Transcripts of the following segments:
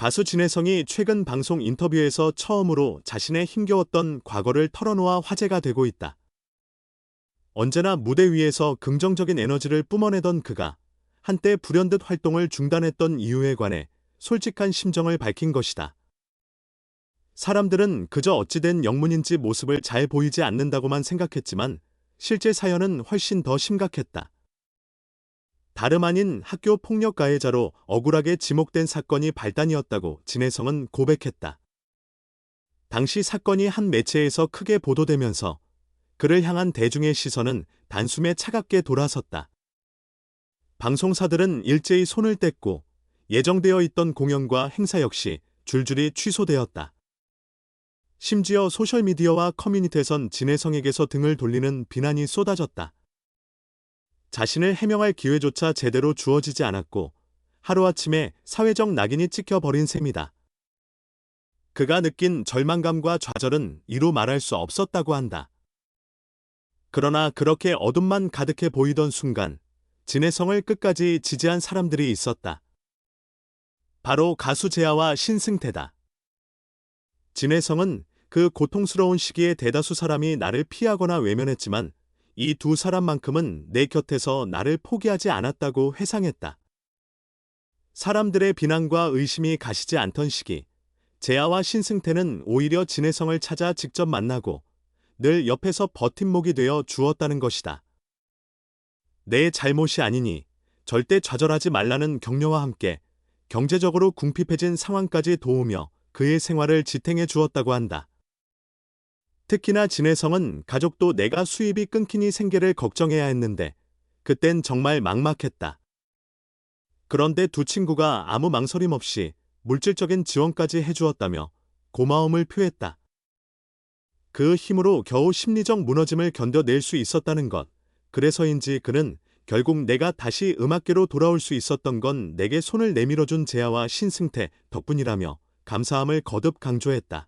가수 진혜성이 최근 방송 인터뷰에서 처음으로 자신의 힘겨웠던 과거를 털어놓아 화제가 되고 있다. 언제나 무대 위에서 긍정적인 에너지를 뿜어내던 그가 한때 불현듯 활동을 중단했던 이유에 관해 솔직한 심정을 밝힌 것이다. 사람들은 그저 어찌된 영문인지 모습을 잘 보이지 않는다고만 생각했지만 실제 사연은 훨씬 더 심각했다. 다름 아닌 학교 폭력 가해자로 억울하게 지목된 사건이 발단이었다고 진혜성은 고백했다. 당시 사건이 한 매체에서 크게 보도되면서 그를 향한 대중의 시선은 단숨에 차갑게 돌아섰다. 방송사들은 일제히 손을 뗐고 예정되어 있던 공연과 행사 역시 줄줄이 취소되었다. 심지어 소셜미디어와 커뮤니티에선 진혜성에게서 등을 돌리는 비난이 쏟아졌다. 자신을 해명할 기회조차 제대로 주어지지 않았고 하루아침에 사회적 낙인이 찍혀버린 셈이다. 그가 느낀 절망감과 좌절은 이루 말할 수 없었다고 한다. 그러나 그렇게 어둠만 가득해 보이던 순간 진혜성을 끝까지 지지한 사람들이 있었다. 바로 가수 재하와 신승태다. 진혜성은 그 고통스러운 시기에 대다수 사람이 나를 피하거나 외면했지만 이 두 사람만큼은 내 곁에서 나를 포기하지 않았다고 회상했다. 사람들의 비난과 의심이 가시지 않던 시기, 재하와 신승태는 오히려 진혜성을 찾아 직접 만나고 늘 옆에서 버팀목이 되어 주었다는 것이다. 내 잘못이 아니니 절대 좌절하지 말라는 격려와 함께 경제적으로 궁핍해진 상황까지 도우며 그의 생활을 지탱해 주었다고 한다. 특히나 진혜성은 가족도 내가 수입이 끊기니 생계를 걱정해야 했는데 그땐 정말 막막했다. 그런데 두 친구가 아무 망설임 없이 물질적인 지원까지 해주었다며 고마움을 표했다. 그 힘으로 겨우 심리적 무너짐을 견뎌낼 수 있었다는 것. 그래서인지 그는 결국 내가 다시 음악계로 돌아올 수 있었던 건 내게 손을 내밀어준 재하와 신승태 덕분이라며 감사함을 거듭 강조했다.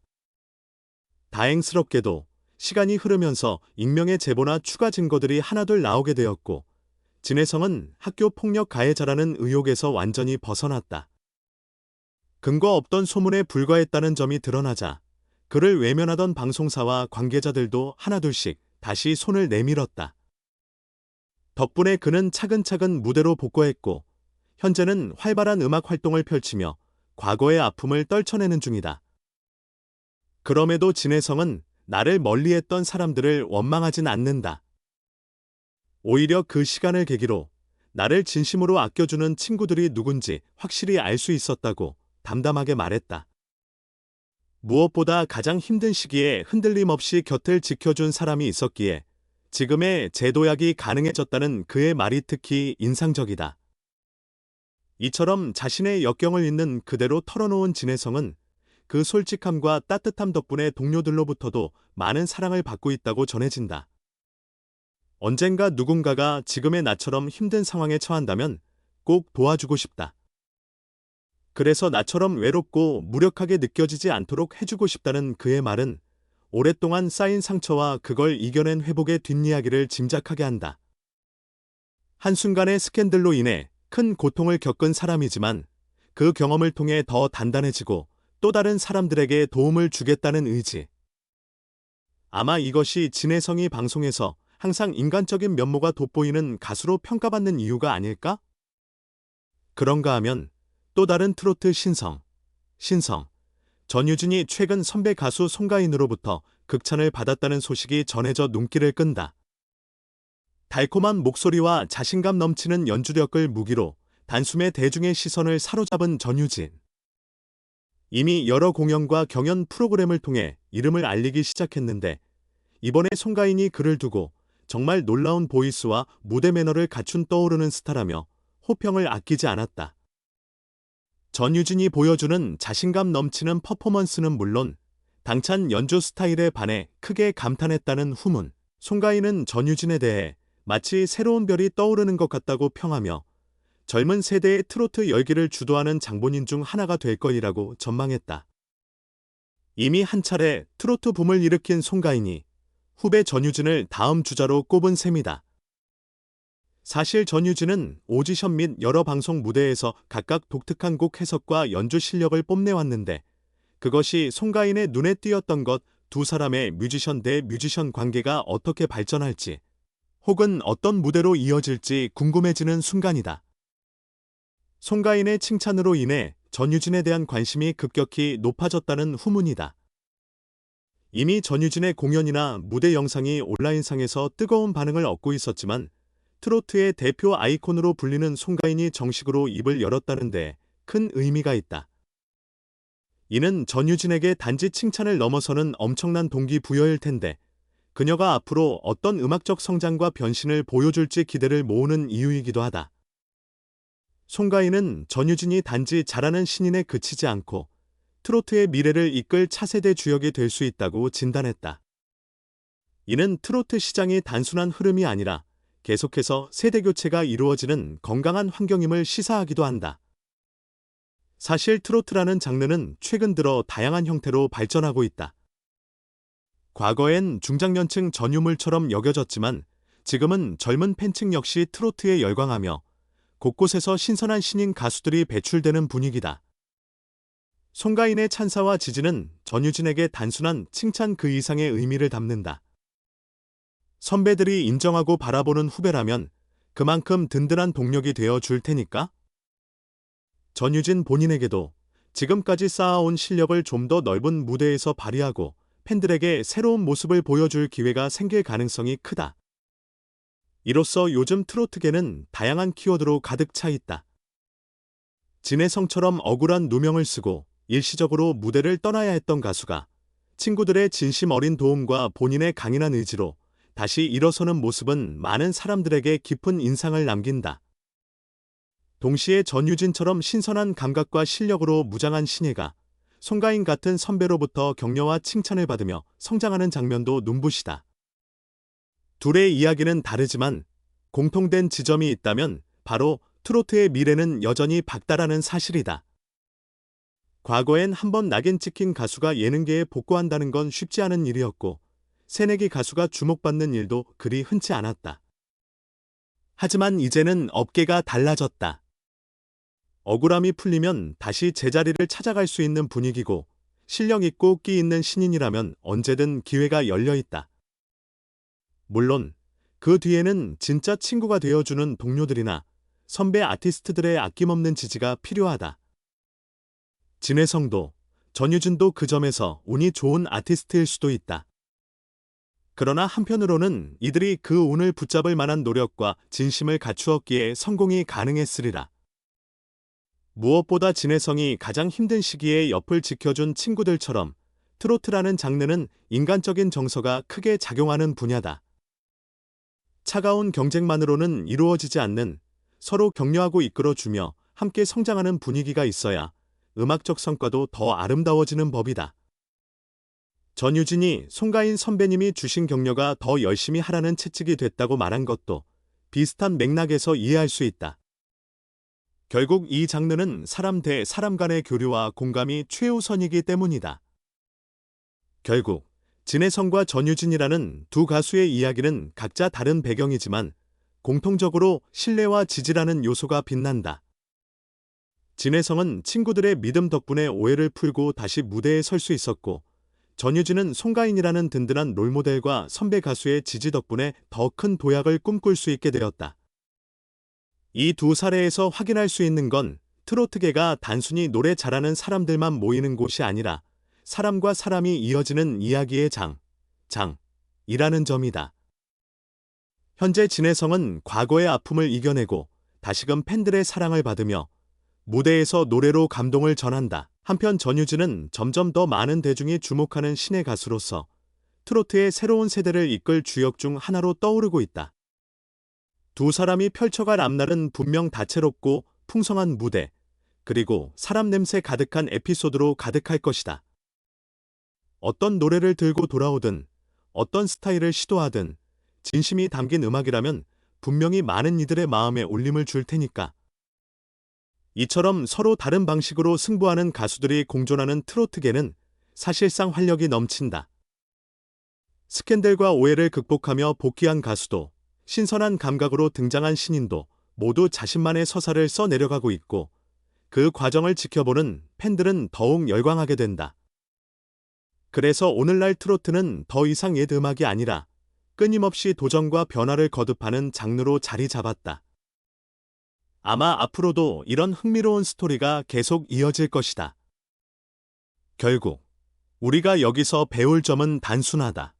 다행스럽게도 시간이 흐르면서 익명의 제보나 추가 증거들이 하나둘 나오게 되었고 진혜성은 학교 폭력 가해자라는 의혹에서 완전히 벗어났다. 근거 없던 소문에 불과했다는 점이 드러나자 그를 외면하던 방송사와 관계자들도 하나둘씩 다시 손을 내밀었다. 덕분에 그는 차근차근 무대로 복귀했고 현재는 활발한 음악 활동을 펼치며 과거의 아픔을 떨쳐내는 중이다. 그럼에도 진혜성은 나를 멀리했던 사람들을 원망하진 않는다. 오히려 그 시간을 계기로 나를 진심으로 아껴주는 친구들이 누군지 확실히 알 수 있었다고 담담하게 말했다. 무엇보다 가장 힘든 시기에 흔들림 없이 곁을 지켜준 사람이 있었기에 지금의 재도약이 가능해졌다는 그의 말이 특히 인상적이다. 이처럼 자신의 역경을 있는 그대로 털어놓은 진혜성은 그 솔직함과 따뜻함 덕분에 동료들로부터도 많은 사랑을 받고 있다고 전해진다. 언젠가 누군가가 지금의 나처럼 힘든 상황에 처한다면 꼭 도와주고 싶다. 그래서 나처럼 외롭고 무력하게 느껴지지 않도록 해주고 싶다는 그의 말은 오랫동안 쌓인 상처와 그걸 이겨낸 회복의 뒷이야기를 짐작하게 한다. 한순간의 스캔들로 인해 큰 고통을 겪은 사람이지만 그 경험을 통해 더 단단해지고 또 다른 사람들에게 도움을 주겠다는 의지. 아마 이것이 진혜성이 방송에서 항상 인간적인 면모가 돋보이는 가수로 평가받는 이유가 아닐까? 그런가 하면 또 다른 트로트 신성, 전유진이 최근 선배 가수 송가인으로부터 극찬을 받았다는 소식이 전해져 눈길을 끈다. 달콤한 목소리와 자신감 넘치는 연주력을 무기로 단숨에 대중의 시선을 사로잡은 전유진. 이미 여러 공연과 경연 프로그램을 통해 이름을 알리기 시작했는데 이번에 송가인이 그를 두고 정말 놀라운 보이스와 무대 매너를 갖춘 떠오르는 스타라며 호평을 아끼지 않았다. 전유진이 보여주는 자신감 넘치는 퍼포먼스는 물론 당찬 연주 스타일에 반해 크게 감탄했다는 후문. 송가인은 전유진에 대해 마치 새로운 별이 떠오르는 것 같다고 평하며 젊은 세대의 트로트 열기를 주도하는 장본인 중 하나가 될 것이라고 전망했다. 이미 한 차례 트로트 붐을 일으킨 송가인이 후배 전유진을 다음 주자로 꼽은 셈이다. 사실 전유진은 오디션 및 여러 방송 무대에서 각각 독특한 곡 해석과 연주 실력을 뽐내왔는데 그것이 송가인의 눈에 띄었던 것, 두 사람의 뮤지션 대 뮤지션 관계가 어떻게 발전할지 혹은 어떤 무대로 이어질지 궁금해지는 순간이다. 송가인의 칭찬으로 인해 전유진에 대한 관심이 급격히 높아졌다는 후문이다. 이미 전유진의 공연이나 무대 영상이 온라인상에서 뜨거운 반응을 얻고 있었지만 트로트의 대표 아이콘으로 불리는 송가인이 정식으로 입을 열었다는 데 큰 의미가 있다. 이는 전유진에게 단지 칭찬을 넘어서는 엄청난 동기부여일 텐데 그녀가 앞으로 어떤 음악적 성장과 변신을 보여줄지 기대를 모으는 이유이기도 하다. 송가인은 전유진이 단지 잘하는 신인에 그치지 않고 트로트의 미래를 이끌 차세대 주역이 될 수 있다고 진단했다. 이는 트로트 시장이 단순한 흐름이 아니라 계속해서 세대 교체가 이루어지는 건강한 환경임을 시사하기도 한다. 사실 트로트라는 장르는 최근 들어 다양한 형태로 발전하고 있다. 과거엔 중장년층 전유물처럼 여겨졌지만 지금은 젊은 팬층 역시 트로트에 열광하며 곳곳에서 신선한 신인 가수들이 배출되는 분위기다. 송가인의 찬사와 지지는 전유진에게 단순한 칭찬 그 이상의 의미를 담는다. 선배들이 인정하고 바라보는 후배라면 그만큼 든든한 동력이 되어 줄 테니까. 전유진 본인에게도 지금까지 쌓아온 실력을 좀 더 넓은 무대에서 발휘하고 팬들에게 새로운 모습을 보여줄 기회가 생길 가능성이 크다. 이로써 요즘 트로트계는 다양한 키워드로 가득 차 있다. 진혜성처럼 억울한 누명을 쓰고 일시적으로 무대를 떠나야 했던 가수가 친구들의 진심 어린 도움과 본인의 강인한 의지로 다시 일어서는 모습은 많은 사람들에게 깊은 인상을 남긴다. 동시에 전유진처럼 신선한 감각과 실력으로 무장한 신예가 송가인 같은 선배로부터 격려와 칭찬을 받으며 성장하는 장면도 눈부시다. 둘의 이야기는 다르지만 공통된 지점이 있다면 바로 트로트의 미래는 여전히 밝다라는 사실이다. 과거엔 한번 낙인 찍힌 가수가 예능계에 복구한다는 건 쉽지 않은 일이었고 새내기 가수가 주목받는 일도 그리 흔치 않았다. 하지만 이제는 업계가 달라졌다. 억울함이 풀리면 다시 제자리를 찾아갈 수 있는 분위기고 실력 있고 끼 있는 신인이라면 언제든 기회가 열려 있다. 물론 그 뒤에는 진짜 친구가 되어주는 동료들이나 선배 아티스트들의 아낌없는 지지가 필요하다. 진혜성도 전유진도 그 점에서 운이 좋은 아티스트일 수도 있다. 그러나 한편으로는 이들이 그 운을 붙잡을 만한 노력과 진심을 갖추었기에 성공이 가능했으리라. 무엇보다 진혜성이 가장 힘든 시기에 옆을 지켜준 친구들처럼 트로트라는 장르는 인간적인 정서가 크게 작용하는 분야다. 차가운 경쟁만으로는 이루어지지 않는 서로 격려하고 이끌어주며 함께 성장하는 분위기가 있어야 음악적 성과도 더 아름다워지는 법이다. 전유진이 송가인 선배님이 주신 격려가 더 열심히 하라는 채찍이 됐다고 말한 것도 비슷한 맥락에서 이해할 수 있다. 결국 이 장르는 사람 대 사람 간의 교류와 공감이 최우선이기 때문이다. 결국 진혜성과 전유진이라는 두 가수의 이야기는 각자 다른 배경이지만 공통적으로 신뢰와 지지라는 요소가 빛난다. 진혜성은 친구들의 믿음 덕분에 오해를 풀고 다시 무대에 설 수 있었고 전유진은 송가인이라는 든든한 롤모델과 선배 가수의 지지 덕분에 더 큰 도약을 꿈꿀 수 있게 되었다. 이 두 사례에서 확인할 수 있는 건 트로트계가 단순히 노래 잘하는 사람들만 모이는 곳이 아니라 사람과 사람이 이어지는 이야기의 장이라는 점이다. 현재 진혜성은 과거의 아픔을 이겨내고 다시금 팬들의 사랑을 받으며 무대에서 노래로 감동을 전한다. 한편 전유진은 점점 더 많은 대중이 주목하는 신의 가수로서 트로트의 새로운 세대를 이끌 주역 중 하나로 떠오르고 있다. 두 사람이 펼쳐갈 앞날은 분명 다채롭고 풍성한 무대, 그리고 사람 냄새 가득한 에피소드로 가득할 것이다. 어떤 노래를 들고 돌아오든, 어떤 스타일을 시도하든, 진심이 담긴 음악이라면 분명히 많은 이들의 마음에 울림을 줄 테니까. 이처럼 서로 다른 방식으로 승부하는 가수들이 공존하는 트로트계는 사실상 활력이 넘친다. 스캔들과 오해를 극복하며 복귀한 가수도 신선한 감각으로 등장한 신인도 모두 자신만의 서사를 써 내려가고 있고 그 과정을 지켜보는 팬들은 더욱 열광하게 된다. 그래서 오늘날 트로트는 더 이상 옛 음악이 아니라 끊임없이 도전과 변화를 거듭하는 장르로 자리 잡았다. 아마 앞으로도 이런 흥미로운 스토리가 계속 이어질 것이다. 결국 우리가 여기서 배울 점은 단순하다.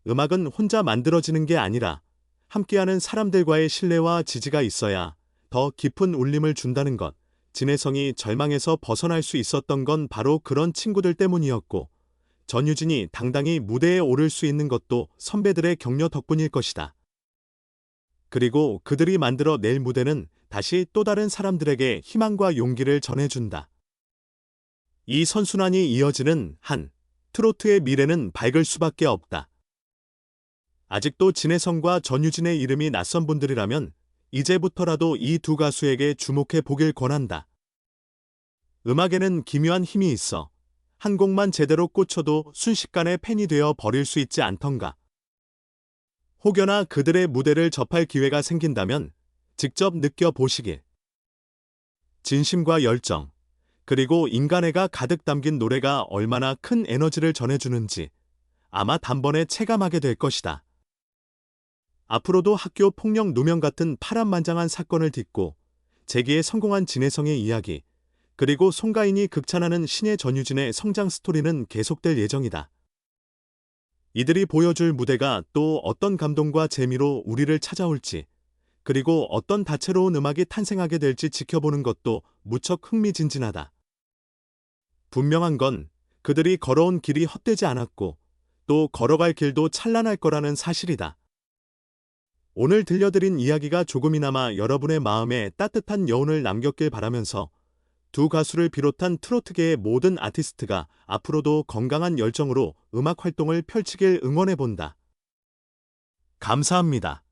음악은 혼자 만들어지는 게 아니라 함께하는 사람들과의 신뢰와 지지가 있어야 더 깊은 울림을 준다는 것. 진혜성이 절망에서 벗어날 수 있었던 건 바로 그런 친구들 때문이었고, 전유진이 당당히 무대에 오를 수 있는 것도 선배들의 격려 덕분일 것이다. 그리고 그들이 만들어 낼 무대는 다시 또 다른 사람들에게 희망과 용기를 전해준다. 이 선순환이 이어지는 한, 트로트의 미래는 밝을 수밖에 없다. 아직도 진혜성과 전유진의 이름이 낯선 분들이라면 이제부터라도 이 두 가수에게 주목해 보길 권한다. 음악에는 기묘한 힘이 있어 한 곡만 제대로 꽂혀도 순식간에 팬이 되어 버릴 수 있지 않던가. 혹여나 그들의 무대를 접할 기회가 생긴다면 직접 느껴보시길. 진심과 열정, 그리고 인간애가 가득 담긴 노래가 얼마나 큰 에너지를 전해주는지 아마 단번에 체감하게 될 것이다. 앞으로도 학교 폭력 누명 같은 파란만장한 사건을 딛고 재기에 성공한 진혜성의 이야기, 그리고 송가인이 극찬하는 신예 전유진의 성장 스토리는 계속될 예정이다. 이들이 보여줄 무대가 또 어떤 감동과 재미로 우리를 찾아올지, 그리고 어떤 다채로운 음악이 탄생하게 될지 지켜보는 것도 무척 흥미진진하다. 분명한 건 그들이 걸어온 길이 헛되지 않았고 또 걸어갈 길도 찬란할 거라는 사실이다. 오늘 들려드린 이야기가 조금이나마 여러분의 마음에 따뜻한 여운을 남겼길 바라면서 두 가수를 비롯한 트로트계의 모든 아티스트가 앞으로도 건강한 열정으로 음악 활동을 펼치길 응원해본다. 감사합니다.